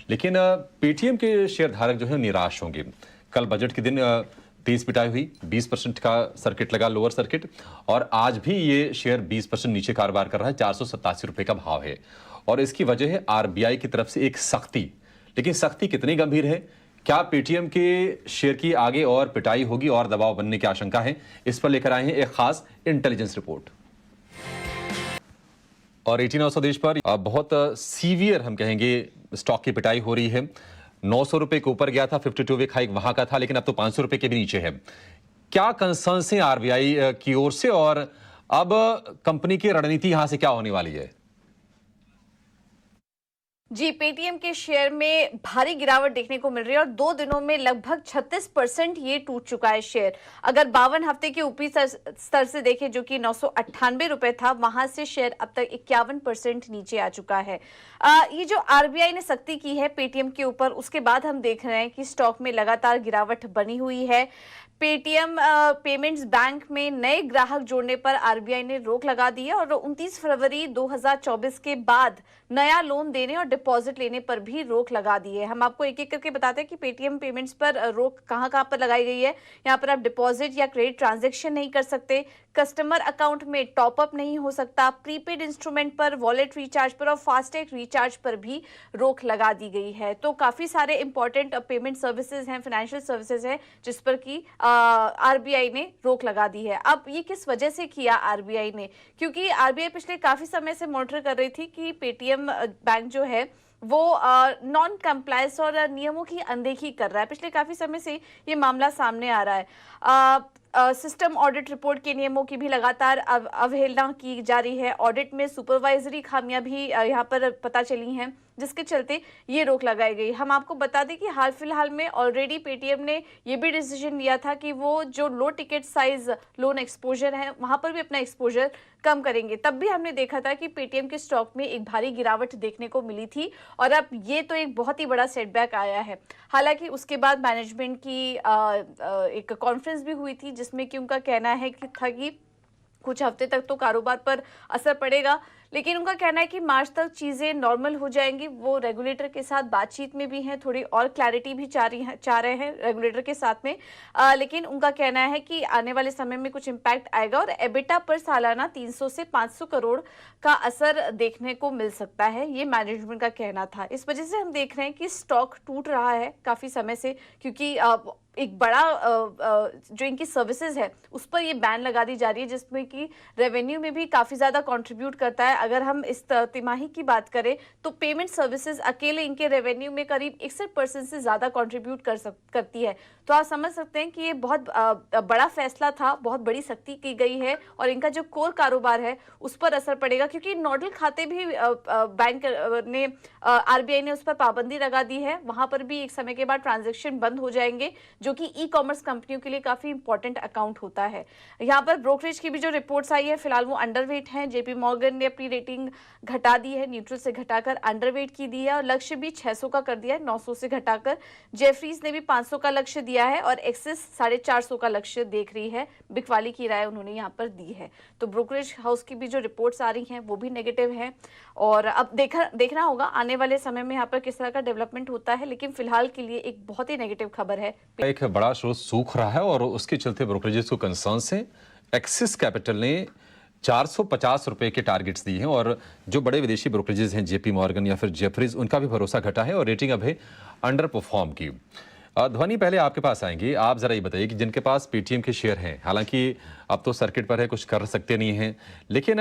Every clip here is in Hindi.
लेकिन पेटीएम के शेयर धारक जो है निराश होंगे। कल बजट के दिन तेज पिटाई हुई, 20% का सर्किट लगा, लोअर सर्किट, और आज भी ये शेयर 20% नीचे कारोबार कर रहा है। 487 रुपए का भाव है और इसकी वजह है आरबीआई की तरफ से एक सख्ती। लेकिन सख्ती कितनी गंभीर है, क्या पेटीएम के शेयर की आगे और पिटाई होगी और दबाव बनने की आशंका है, इस पर लेकर आए हैं एक खास इंटेलिजेंस रिपोर्ट। और 18 स्वदेश पर बहुत सीवियर हम कहेंगे स्टॉक की पिटाई हो रही है। 900 रुपए के ऊपर गया था, 52 वीक हाइक वहां का था, लेकिन अब तो 500 रुपए के भी नीचे है। क्या कंसर्न्स हैं आरबीआई की ओर से और अब कंपनी की रणनीति यहां से क्या होने वाली है? जी, पेटीएम के शेयर में भारी गिरावट देखने को मिल रही है और 2 दिनों में लगभग 36% ये टूट चुका है शेयर। अगर 52 हफ्ते के ऊपरी स्तर से देखें जो कि 998 रुपए था, वहां से शेयर अब तक 51% नीचे आ चुका है। ये जो आरबीआई ने सख्ती की है पेटीएम के ऊपर, उसके बाद हम देख रहे हैं कि स्टॉक में लगातार गिरावट बनी हुई है। पेटीएम पेमेंट्स बैंक में नए ग्राहक जोड़ने पर आरबीआई ने रोक लगा दी है और 29 फरवरी 2024 के बाद नया लोन देने और डिपॉजिट लेने पर भी रोक लगा दी है। हम आपको एक एक करके बताते हैं कि पेटीएम पेमेंट्स पर रोक कहां कहां पर लगाई गई है। यहां पर आप डिपॉजिट या क्रेडिट ट्रांजैक्शन नहीं कर सकते, कस्टमर अकाउंट में टॉपअप नहीं हो सकता, प्रीपेड इंस्ट्रूमेंट पर, वॉलेट रिचार्ज पर और फास्टैग रिचार्ज पर भी रोक लगा दी गई है। तो काफी सारे इंपॉर्टेंट पेमेंट सर्विसेज हैं, फाइनेंशियल सर्विसेज हैं, जिस पर की आरबीआई ने रोक लगा दी है। अब ये किस वजह से किया आरबीआई ने? क्योंकि आरबीआई पिछले काफी समय से मॉनिटर कर रही थी कि पेटीएम बैंक जो है वो नॉन कंप्लायंस और नियमों की अनदेखी कर रहा है। पिछले काफी समय से ये मामला सामने आ रहा है। सिस्टम ऑडिट रिपोर्ट के नियमों की भी लगातार अवहेलना की जा रही है। ऑडिट में सुपरवाइजरी खामियां भी यहाँ पर पता चली हैं, जिसके चलते ये रोक लगाई गई। हम आपको बता दें कि हाल फिलहाल में ऑलरेडी पेटीएम ने ये भी डिसीजन लिया था कि वो जो लो टिकट साइज लोन एक्सपोजर है वहां पर भी अपना एक्सपोजर कम करेंगे। तब भी हमने देखा था कि पेटीएम के स्टॉक में एक भारी गिरावट देखने को मिली थी और अब ये तो एक बहुत ही बड़ा सेटबैक आया है। हालांकि उसके बाद मैनेजमेंट की एक कॉन्फ्रेंस भी हुई थी, जिसमें कि उनका कहना है कि कुछ हफ्ते तक तो कारोबार पर असर पड़ेगा, लेकिन उनका कहना है कि मार्च तक चीज़ें नॉर्मल हो जाएंगी। वो रेगुलेटर के साथ बातचीत में भी हैं, थोड़ी और क्लैरिटी भी चाह रहे हैं रेगुलेटर के साथ में। लेकिन उनका कहना है कि आने वाले समय में कुछ इम्पैक्ट आएगा और एबिटा पर सालाना 300 से 500 करोड़ का असर देखने को मिल सकता है, ये मैनेजमेंट का कहना था। इस वजह से हम देख रहे हैं कि स्टॉक टूट रहा है काफ़ी समय से, क्योंकि एक बड़ा जो इनकी सर्विसेज है उस पर ये बैन लगा दी जा रही है, जिसमें कि रेवेन्यू में भी काफ़ी ज़्यादा कंट्रीब्यूट करता है। अगर हम इस तिमाही की बात करें तो पेमेंट सर्विसेज अकेले इनके रेवेन्यू में करीब 61% से ज़्यादा कंट्रीब्यूट करती है। तो आप समझ सकते हैं कि ये बहुत बड़ा फैसला था, बहुत बड़ी सख्ती की गई है और इनका जो कोर कारोबार है उस पर असर पड़ेगा, क्योंकि नोडल खाते भी बैंक ने आरबीआई ने उस पर पाबंदी लगा दी है। वहां पर भी एक समय के बाद ट्रांजैक्शन बंद हो जाएंगे, जो कि ई कॉमर्स कंपनियों के लिए काफी इंपॉर्टेंट अकाउंट होता है। यहाँ पर ब्रोकरेज की भी जो रिपोर्ट्स आई है, फिलहाल वो अंडरवेट हैं। जेपी मॉर्गन ने अपनी रेटिंग घटा दी है, न्यूट्रल से घटाकर अंडरवेट की दी है और लक्ष्य भी 600 का कर दिया है, 900 से घटाकर। जेफरीज ने भी 500 का लक्ष्य दिया है और एक्सिस 450 का लक्ष्य देख रही है। बिकवाली की राय उन्होंने यहाँ पर दी है। तो ब्रोकरेज हाउस की भी जो रिपोर्ट्स आ रही हैं वो भी नेगेटिव है और अब देखना होगा आने वाले समय में यहाँ पर किस तरह का डेवलपमेंट होता है, लेकिन फिलहाल के लिए एक बहुत ही नेगेटिव खबर है। एक बड़ा स्रोत सूख रहा है और उसके चलते ब्रोकरेजेस को कंसर्न्स है। एक्सिस कैपिटल ने 450 रुपए के टारगेट्स दिए हैं और जो बड़े विदेशी ब्रोकरेजेस हैं, जेपी मॉर्गन या फिर जेफरीज, उनका भी भरोसा घटा है और रेटिंग अब है अंडर परफॉर्म की। ध्वनि, पहले आपके पास आएंगे। आप जरा ये बताइए कि जिनके पास पेटीएम के शेयर हैं, हालांकि अब तो सर्किट पर है, कुछ कर सकते नहीं हैं, लेकिन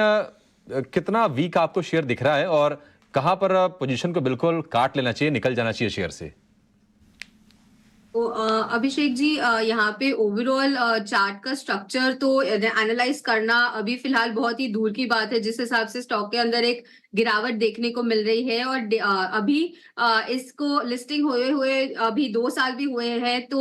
कितना वीक आपको शेयर दिख रहा है और कहां पर पोजीशन को बिल्कुल काट लेना चाहिए, निकल जाना चाहिए शेयर से? तो अभिषेक जी, यहाँ पे ओवरऑल चार्ट का स्ट्रक्चर तो एनालाइज करना अभी फिलहाल बहुत ही दूर की बात है, जिस हिसाब से स्टॉक के अंदर एक गिरावट देखने को मिल रही है और अभी इसको लिस्टिंग हुए हुए अभी 2 साल भी हुए हैं। तो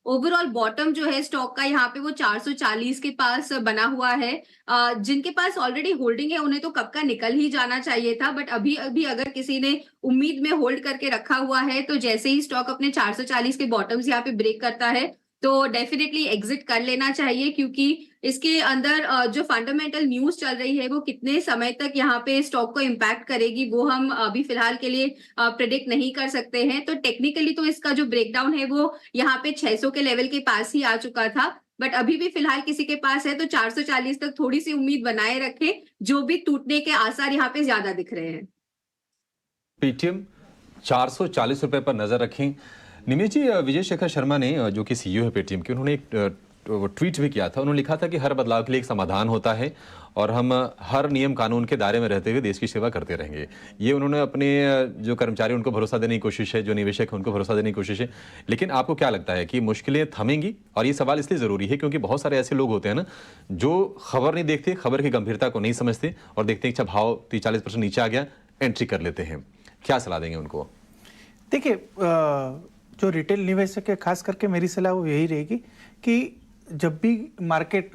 ओवरऑल बॉटम जो है स्टॉक का यहाँ पे वो 440 के पास बना हुआ है। जिनके पास ऑलरेडी होल्डिंग है उन्हें तो कब का निकल ही जाना चाहिए था, बट अभी अभी अगर किसी ने उम्मीद में होल्ड करके रखा हुआ है तो जैसे ही स्टॉक अपने 440 के बॉटम्स यहाँ पे ब्रेक करता है तो डेफिनेटली एग्जिट कर लेना चाहिए, क्योंकि इसके अंदर जो फंडामेंटल न्यूज चल रही है वो कितने समय तक यहाँ पे स्टॉक को इम्पैक्ट करेगी वो हम अभी फिलहाल के लिए प्रेडिक्ट नहीं कर सकते हैं। तो टेक्निकली तो इसका जो ब्रेकडाउन है वो यहाँ पे 600 के लेवल के पास ही आ चुका था, बट अभी भी फिलहाल किसी के पास है तो 440 तक थोड़ी सी उम्मीद बनाए रखें, जो भी टूटने के आसार यहाँ पे ज्यादा दिख रहे हैं। पेटीएम 440 रुपए पर नजर रखें। निमेश जी, विजय शेखर शर्मा ने जो कि सीईओ है पेटीएम के, उन्होंने एक ट्वीट भी किया था। उन्होंने लिखा था कि हर बदलाव के लिए एक समाधान होता है और हम हर नियम कानून के दायरे में रहते हुए देश की सेवा करते रहेंगे। ये उन्होंने अपने जो कर्मचारी उनको भरोसा देने की कोशिश है, जो निवेशक है उनको भरोसा देने की कोशिश है। लेकिन आपको क्या लगता है कि मुश्किलें थमेंगी? और ये सवाल इसलिए ज़रूरी है क्योंकि बहुत सारे ऐसे लोग होते हैं ना जो खबर नहीं देखते, खबर की गंभीरता को नहीं समझते और देखते हैं कि अच्छा भाव 30-40% नीचे आ गया, एंट्री कर लेते हैं। क्या सलाह देंगे उनको? देखिए, जो रिटेल निवेशक है खास करके मेरी सलाह वो यही रहेगी कि जब भी मार्केट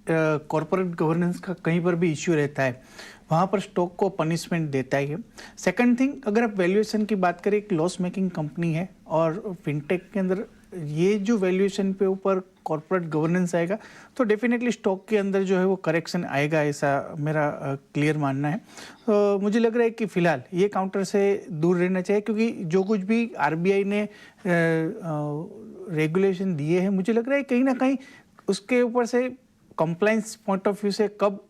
कॉरपोरेट गवर्नेंस का कहीं पर भी इश्यू रहता है वहाँ पर स्टॉक को पनिशमेंट देता ही है। सेकंड थिंग, अगर आप वैल्यूएशन की बात करें, एक लॉस मेकिंग कंपनी है और फिनटेक के अंदर ये जो वैल्यूएशन पे ऊपर कॉर्पोरेट गवर्नेंस आएगा तो डेफिनेटली स्टॉक के अंदर जो है वो करेक्शन आएगा, ऐसा मेरा क्लियर मानना है। तो मुझे लग रहा है कि फ़िलहाल ये काउंटर से दूर रहना चाहिए क्योंकि जो कुछ भी आरबीआई ने रेगुलेशन दिए हैं, मुझे लग रहा है कहीं ना कहीं उसके ऊपर से कंप्लाइंस पॉइंट ऑफ व्यू से कब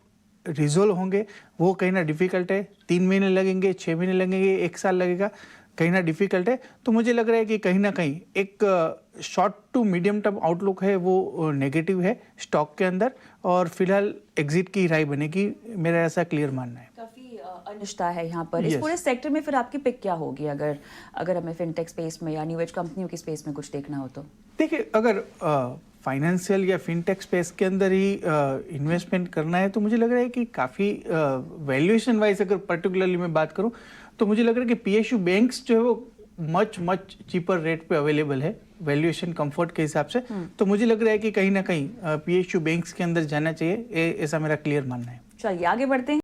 रिजोल्व होंगे वो कहीं ना डिफ़िकल्ट है। 3 महीने लगेंगे, 6 महीने लगेंगे, 1 साल लगेगा, कहीं ना डिफ़िकल्ट है। तो मुझे लग रहा है कि कहीं ना कहीं एक short to medium term outlook है वो नेगेटिव है स्टॉक के अंदर और फिलहाल एग्जिट की राय बनेगी, मेरा ऐसा क्लियर मानना है। काफी अनिश्चितता है यहाँ पर। इस पूरे सेक्टर में फिर आपकी पिक क्या होगी अगर हमें फिनटेक स्पेस में या न्यू एज कंपनियों की स्पेस में कुछ देखना हो तो? देखिए, अगर फाइनेंशियल या फिनटेक स्पेस के अंदर ही इन्वेस्टमेंट करना है तो मुझे लग रहा है कि काफ़ी वैल्यूएशन वाइज अगर पर्टिकुलरली मैं बात करूं तो मुझे लग रहा है कि पीएसयू बैंक्स जो है वो मच चीपर रेट पे अवेलेबल है वैल्यूएशन कंफर्ट के हिसाब से। तो मुझे लग रहा है कि कहीं ना कहीं पीएसयू बैंक्स के अंदर जाना चाहिए, ऐसा मेरा क्लियर मानना है। चलिए आगे बढ़ते हैं।